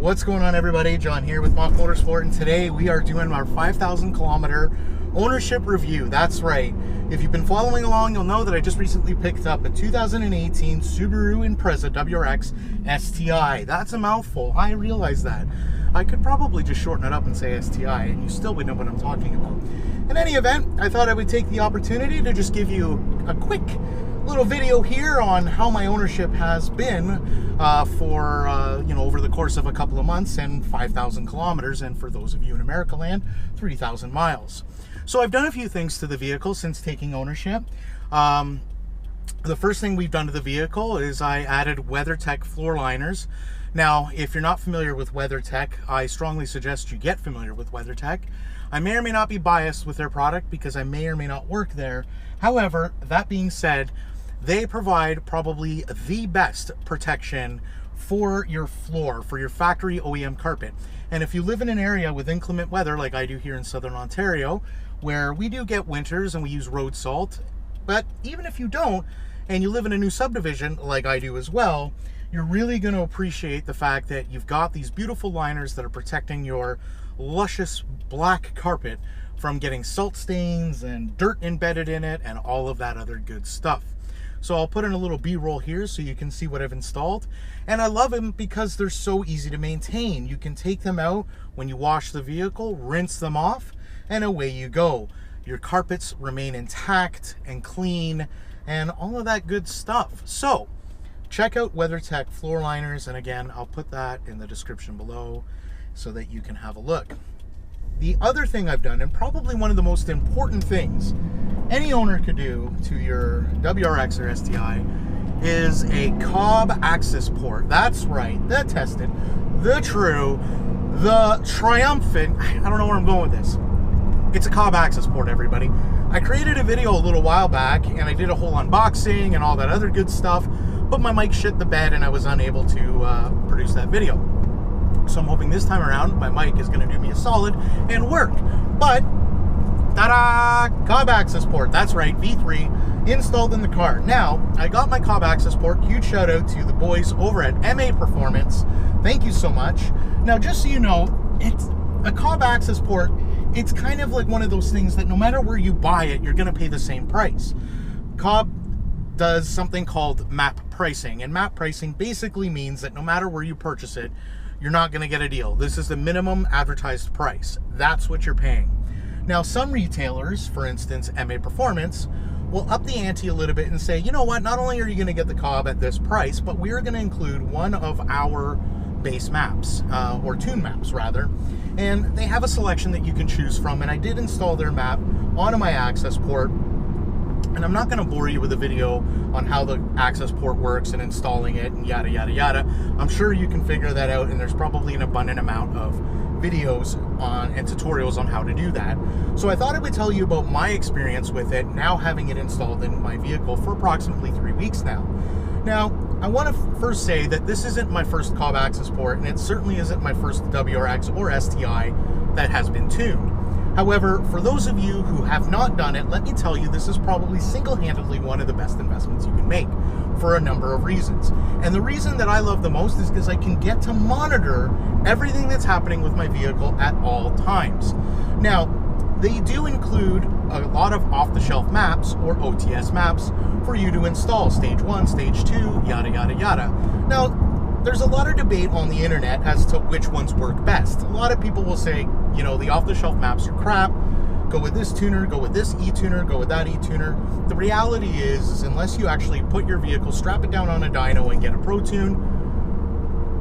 What's going on, everybody? John here with MachMotorsport, and today we are doing our 5,000 kilometer ownership review. That's right. If you've been following along, you'll know that I just recently picked up a 2018 Subaru Impreza WRX STI. That's a mouthful. I realize that. I could probably just shorten it up and say STI, and you still would know what I'm talking about. In any event, I thought I would take the opportunity to just give you a quick little video here on how my ownership has been for over the course of a couple of months and 5,000 kilometers, and for those of you in America land, 3,000 miles. So I've done a few things to the vehicle since taking ownership. The first thing we've done to the vehicle is I added WeatherTech floor liners. Now, if you're not familiar with WeatherTech, I strongly suggest you get familiar with WeatherTech. I may or may not be biased with their product because I may or may not work there. However, that being said, they provide probably the best protection for your floor, for your factory OEM carpet. And if you live in an area with inclement weather like I do here in Southern Ontario, where we do get winters and we use road salt, but even if you don't, and you live in a new subdivision like I do as well, you're really going to appreciate the fact that you've got these beautiful liners that are protecting your luscious black carpet from getting salt stains and dirt embedded in it and all of that other good stuff. So I'll put in a little B-roll here so you can see what I've installed. And I love them because they're so easy to maintain. You can take them out when you wash the vehicle, rinse them off, and away you go. Your carpets remain intact and clean and all of that good stuff. So check out WeatherTech floor liners, and again, I'll put that in the description below so that you can have a look. The other thing I've done, and probably one of the most important things any owner could do to your WRX or STI, is a COBB Accessport. That's right, the tested, the true, the triumphant, I don't know where I'm going with this. It's a COBB Accessport, everybody. I created a video a little while back and I did a whole unboxing and all that other good stuff, but my mic shit the bed and I was unable to produce that video. So I'm hoping this time around my mic is going to do me a solid and work. But ta-da! COBB Accessport. That's right, V3 installed in the car. Now, I got my COBB Accessport. Huge shout out to the boys over at MA Performance. Thank you so much. Now, just so you know, it's a COBB Accessport. It's kind of like one of those things that no matter where you buy it, you're going to pay the same price. COBB does something called map pricing, and map pricing basically means that no matter where you purchase it, you're not going to get a deal. This is the minimum advertised price. That's what you're paying. Now, some retailers, for instance, MA Performance, will up the ante a little bit and say, you know what, not only are you going to get the COBB at this price, but we're going to include one of our base maps, or tune maps rather, and they have a selection that you can choose from, and I did install their map onto my Accessport. And I'm not going to bore you with a video on how the Accessport works and installing it and yada yada yada. I'm sure you can figure that out, and there's probably an abundant amount of videos on and tutorials on how to do that. So I thought I would tell you about my experience with it, now having it installed in my vehicle for approximately 3 weeks now. Now, I want to first say that this isn't my first COBB Accessport, and it certainly isn't my first WRX or STI that has been tuned. However, for those of you who have not done it, let me tell you, this is probably single-handedly one of the best investments you can make for a number of reasons. And the reason that I love the most is because I can get to monitor everything that's happening with my vehicle at all times. Now, they do include a lot of off-the-shelf maps, or OTS maps, for you to install. Stage 1, Stage 2, yada, yada, yada. Now, there's a lot of debate on the internet as to which ones work best. A lot of people will say, you know, the off-the-shelf maps are crap. Go with this tuner, go with this e-tuner, go with that e-tuner. The reality is unless you actually put your vehicle, strap it down on a dyno and get a Pro Tune,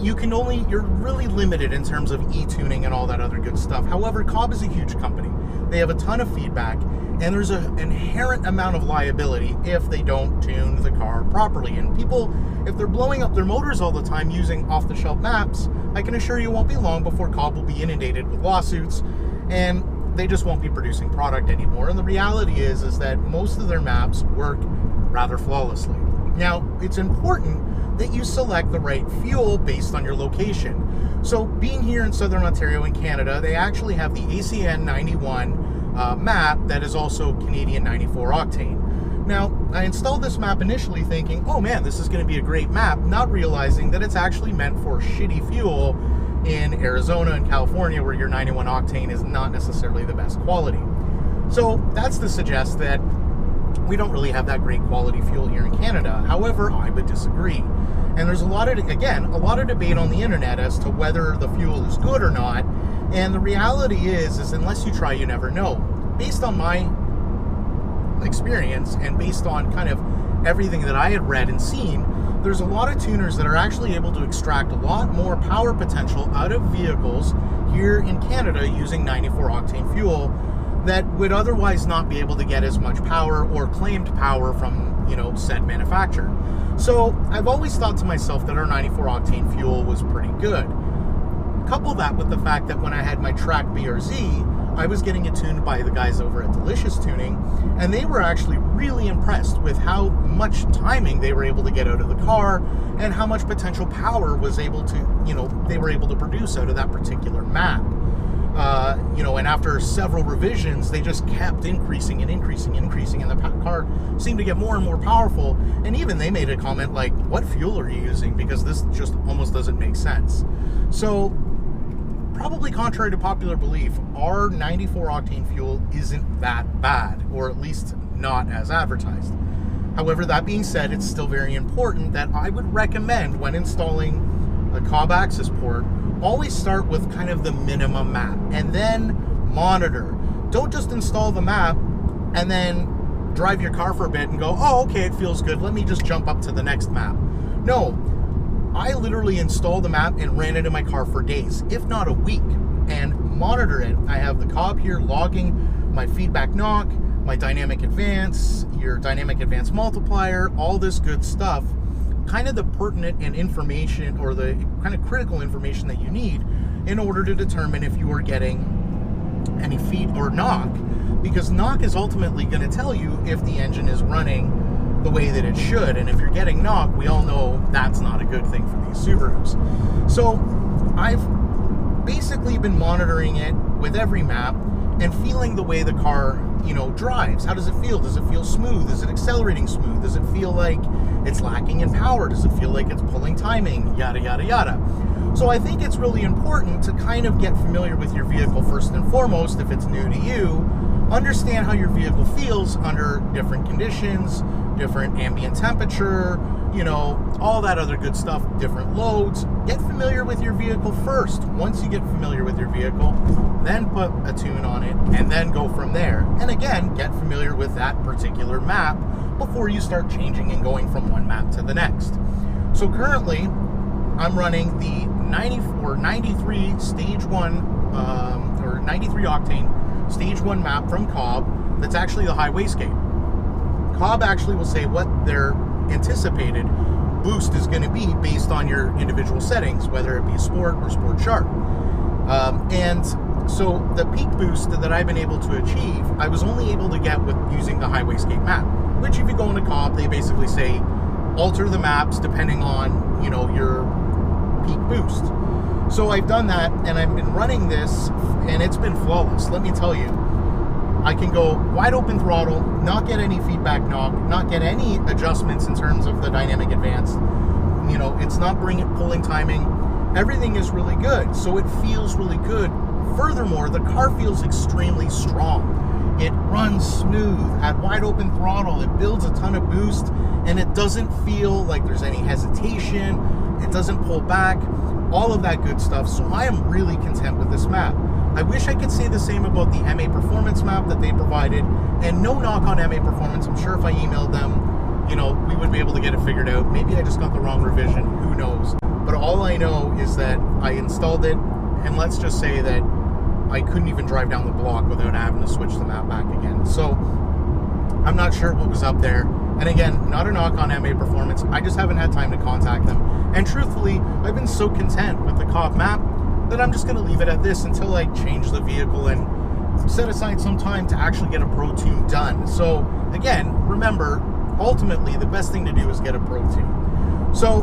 you're really limited in terms of e-tuning and all that other good stuff. However, COBB is a huge company. They have a ton of feedback, and there's an inherent amount of liability if they don't tune the car properly. And people, if they're blowing up their motors all the time using off-the-shelf maps, I can assure you it won't be long before COBB will be inundated with lawsuits, and they just won't be producing product anymore. And the reality is that most of their maps work rather flawlessly. Now, it's important that you select the right fuel based on your location. So being here in Southern Ontario in Canada, they actually have the ACN 91 map that is also Canadian 94 octane. Now, I installed this map initially thinking, oh man, this is going to be a great map, not realizing that it's actually meant for shitty fuel in Arizona and California, where your 91 octane is not necessarily the best quality. So that's to suggest that we don't really have that great quality fuel here in Canada. However, I would disagree. And there's a lot of debate on the internet as to whether the fuel is good or not. And the reality is unless you try, you never know. Based on my experience and based on kind of everything that I had read and seen, there's a lot of tuners that are actually able to extract a lot more power potential out of vehicles here in Canada using 94 octane fuel that would otherwise not be able to get as much power or claimed power from, you know, said manufacturer. So I've always thought to myself that our 94 octane fuel was pretty good. Couple that with the fact that when I had my Track BRZ, I was getting it tuned by the guys over at Delicious Tuning, and they were actually really impressed with how much timing they were able to get out of the car and how much potential power was able to, you know, they were able to produce out of that particular map. You know, and after several revisions, they just kept increasing and increasing and increasing, and the car seemed to get more and more powerful. And even they made a comment like, what fuel are you using? Because this just almost doesn't make sense. So probably contrary to popular belief, our 94 octane fuel isn't that bad, or at least not as advertised. However, that being said, it's still very important that I would recommend when installing a COBB Accessport, always start with kind of the minimum map and then monitor. Don't just install the map and then drive your car for a bit and go, oh, okay, it feels good, let me just jump up to the next map. No, I literally installed the map and ran it in my car for days, if not a week, and monitor it. I have the COBB here logging my feedback knock, my dynamic advance, your dynamic advance multiplier, all this good stuff, kind of the pertinent and information, or the kind of critical information that you need in order to determine if you are getting any feed or knock, because knock is ultimately going to tell you if the engine is running the way that it should. And if you're getting knock, we all know that's not a good thing for these Subarus. So I've basically been monitoring it with every map and feeling the way the car, you know, drives. How does it feel? Does it feel smooth? Is it accelerating smooth? Does it feel like it's lacking in power? Does it feel like it's pulling timing? Yada, yada, yada. So I think it's really important to kind of get familiar with your vehicle first and foremost. If it's new to you, understand how your vehicle feels under different conditions, different ambient temperature, you know, all that other good stuff, different loads. Get familiar with your vehicle first. Once you get familiar with your vehicle, then put a tune on it and then go from there. And again, get familiar with that particular map before you start changing and going from one map to the next. So currently, I'm running the 93 stage 1 or 93 octane stage 1 map from COBB that's actually the high wastegate. COBB actually will say what their anticipated boost is going to be based on your individual settings, whether it be sport or sport sharp. And so the peak boost that I've been able to achieve, I was only able to get with using the high wastegate map, which if you go into COBB, they basically say alter the maps depending on, you know, your peak boost. So I've done that, and I've been running this, and it's been flawless. Let me tell you, I can go wide open throttle, not get any feedback knock, not get any adjustments in terms of the dynamic advance. You know, it's not pulling timing. Everything is really good, so it feels really good. Furthermore, the car feels extremely strong. It runs smooth at wide open throttle. It builds a ton of boost, and it doesn't feel like there's any hesitation. It doesn't pull back, all of that good stuff. So I am really content with this map. I wish I could say the same about the MA Performance map that they provided, and no knock on MA Performance. I'm sure if I emailed them, you know, we would be able to get it figured out. Maybe I just got the wrong revision, who knows. But all I know is that I installed it, and let's just say that I couldn't even drive down the block without having to switch the map back again. So I'm not sure what was up there. And again, not a knock on MA Performance. I just haven't had time to contact them. And truthfully, I've been so content with the COBB map that I'm just going to leave it at this until I change the vehicle and set aside some time to actually get a Pro Tune done. So again, remember, ultimately the best thing to do is get a Pro Tune. So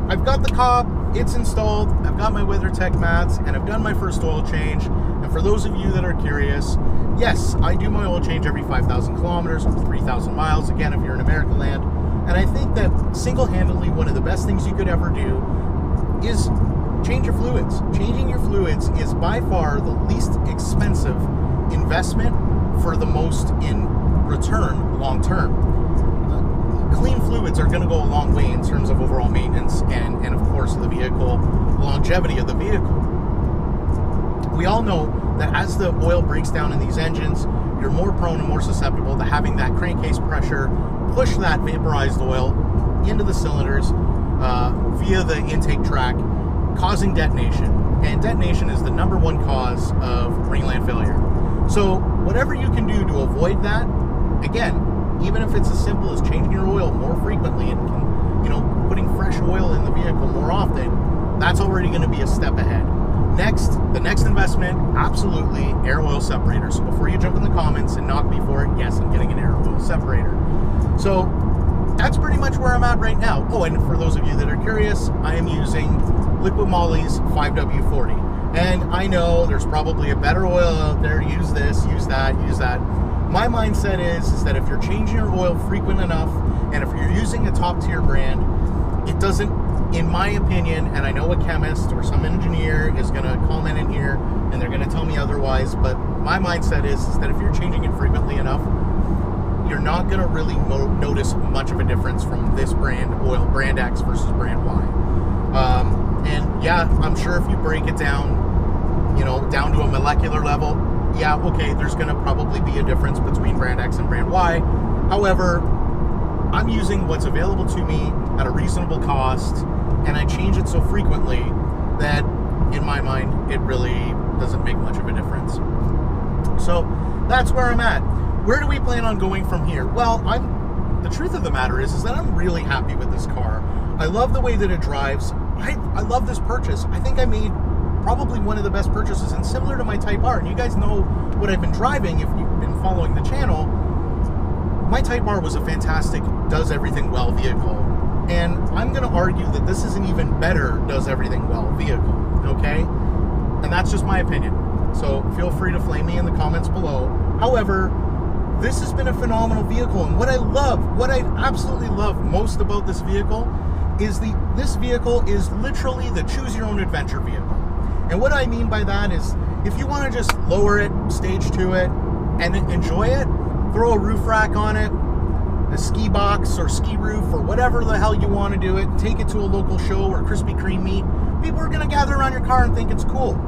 I've got the COBB, it's installed, I've got my WeatherTech mats, and I've done my first oil change. And for those of you that are curious, yes, I do my oil change every 5,000 kilometers or 3,000 miles, again, if you're in America land. And I think that single-handedly, one of the best things you could ever do is change your fluids. Changing your fluids is by far the least expensive investment for the most in return long term. Clean fluids are going to go a long way in terms of overall maintenance and of course the vehicle, longevity of the vehicle. We all know that as the oil breaks down in these engines, you're more prone and more susceptible to having that crankcase pressure push that vaporized oil into the cylinders via the intake track, causing detonation. And detonation is the #1 cause of ringland failure. So whatever you can do to avoid that, again, even if it's as simple as changing your oil more frequently and putting fresh oil in the vehicle more often, that's already going to be a step ahead. The next investment, absolutely, air oil separator. So before you jump in the comments and knock me for it, yes, I'm getting an air oil separator. So that's pretty much where I'm at right now. Oh, and for those of you that are curious, I am using Liqui Moly's 5W40. And I know there's probably a better oil out there. Use this, use that, use that. My mindset is that if you're changing your oil frequent enough, and if you're using a top tier brand, it doesn't, in my opinion, and I know a chemist or some engineer is going to comment in here and they're going to tell me otherwise, but my mindset is that if you're changing it frequently enough, you're not going to really notice much of a difference from this brand oil, brand X versus brand Y. And yeah, I'm sure if you break it down, down to a molecular level, yeah, okay, there's going to probably be a difference between brand X and brand Y. However, I'm using what's available to me at a reasonable cost, and I change it so frequently that, in my mind, it really doesn't make much of a difference. So that's where I'm at. Where do we plan on going from here? Well, the truth of the matter is that I'm really happy with this car. I love the way that it drives. I love this purchase. I think I made probably one of the best purchases, and similar to my Type R, and you guys know what I've been driving if you've been following the channel. My Type R was a fantastic, does everything well vehicle, and I'm going to argue that this is an even better does everything well vehicle, okay? And that's just my opinion, so feel free to flame me in the comments below. However, this has been a phenomenal vehicle, and what I absolutely love most about this vehicle is this vehicle is literally the choose your own adventure vehicle. And what I mean by that is, if you want to just lower it, stage to it, and enjoy it, throw a roof rack on it, a ski box or ski roof or whatever the hell you want to do it, take it to a local show or Krispy Kreme meet, people are going to gather around your car and think it's cool.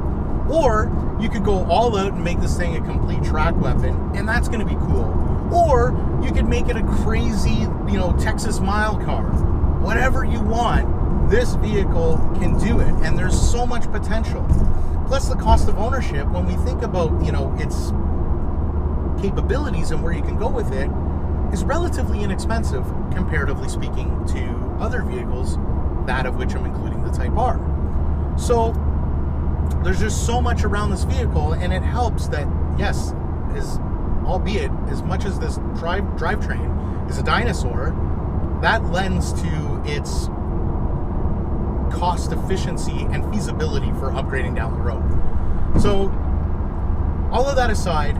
Or you could go all out and make this thing a complete track weapon, and that's going to be cool. Or you could make it a crazy, Texas mile car. Whatever you want, this vehicle can do it, and there's so much potential. Plus the cost of ownership, when we think about, its capabilities and where you can go with it, is relatively inexpensive, comparatively speaking, to other vehicles, that of which I'm including the Type R. So there's just so much around this vehicle, and it helps that, yes, albeit as much as this drivetrain is a dinosaur, that lends to its cost efficiency and feasibility for upgrading down the road. So all of that aside,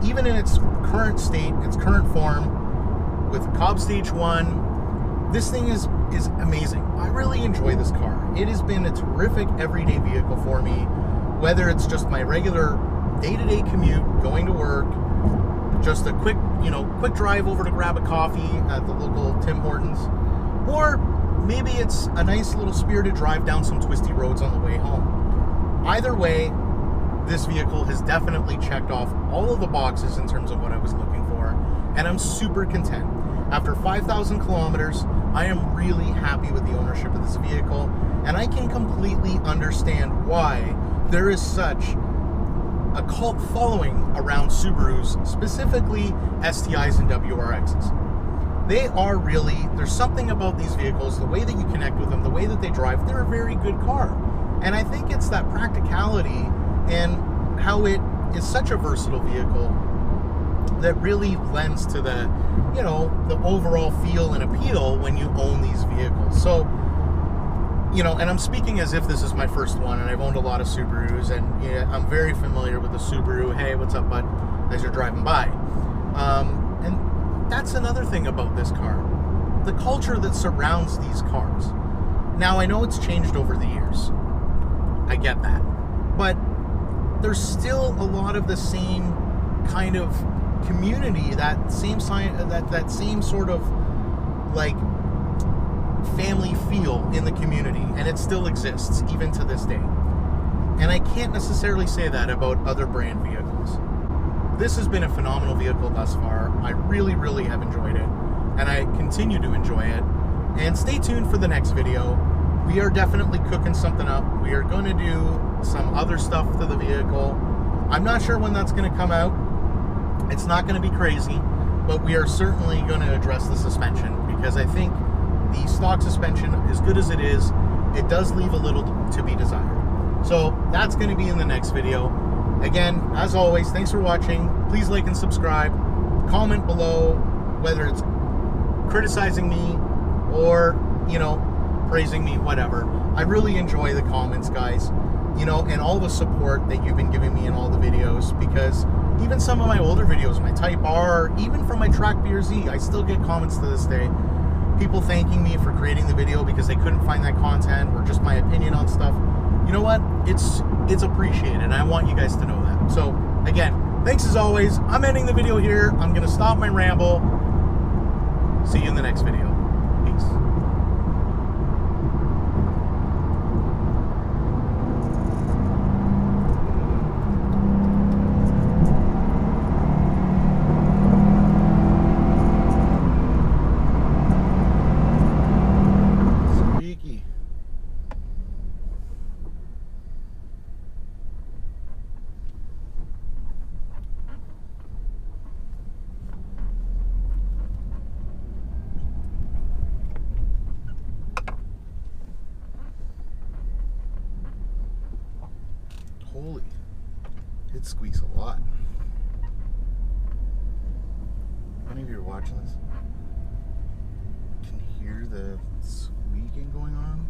even in its current state, its current form, with COBB Stage 1, this thing is amazing. I really enjoy this car. It has been a terrific everyday vehicle for me, whether it's just my regular day-to-day commute, going to work, just a quick drive over to grab a coffee at the local Tim Hortons, or maybe it's a nice little spirited drive down some twisty roads on the way home. Either way, this vehicle has definitely checked off all of the boxes in terms of what I was looking for, and I'm super content. After 5,000 kilometers, I am really happy with the ownership of this vehicle, and I can completely understand why there is such a cult following around Subarus, specifically STIs and WRXs. They are really, there's something about these vehicles, the way that you connect with them, the way that they drive, they're a very good car. And I think it's that practicality and how it is such a versatile vehicle that really lends to the, the overall feel and appeal when you own these vehicles. So, and I'm speaking as if this is my first one, and I've owned a lot of Subarus, and yeah, I'm very familiar with the Subaru. Hey, what's up, bud? As you're driving by. And that's another thing about this car. The culture that surrounds these cars. Now, I know it's changed over the years. I get that. But there's still a lot of the same kind of community, that same sort of like family feel in the community, and it still exists even to this day. And I can't necessarily say that about other brand vehicles. This has been a phenomenal vehicle thus far. I really, really have enjoyed it, and I continue to enjoy it. And stay tuned for the next video. We are definitely cooking something up. We are going to do some other stuff to the vehicle. I'm not sure when that's going to come out. It's not going to be crazy, but we are certainly going to address the suspension, because I think the stock suspension, as good as it is, it does leave a little to be desired. So that's going to be in the next video. Again, as always, thanks for watching. Please like and subscribe. Comment below whether it's criticizing me or, you know, praising me, whatever. I really enjoy the comments, guys, you know, and all the support that you've been giving me in all the videos, because even some of my older videos, my Type R, even from my Track BRZ, I still get comments to this day. People thanking me for creating the video because they couldn't find that content, or just my opinion on stuff. You know what? It's appreciated, and I want you guys to know that. So, again, thanks as always. I'm ending the video here. I'm going to stop my ramble. See you in the next video. Peace. Holy, it squeaks a lot. Any of you are watching this can hear the squeaking going on?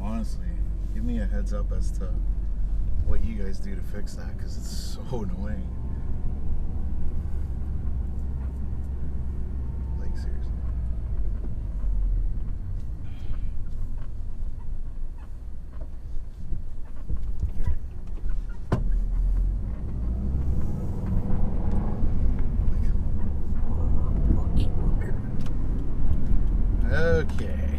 Honestly, give me a heads up as to what you guys do to fix that, because it's so annoying. Like, seriously. Okay.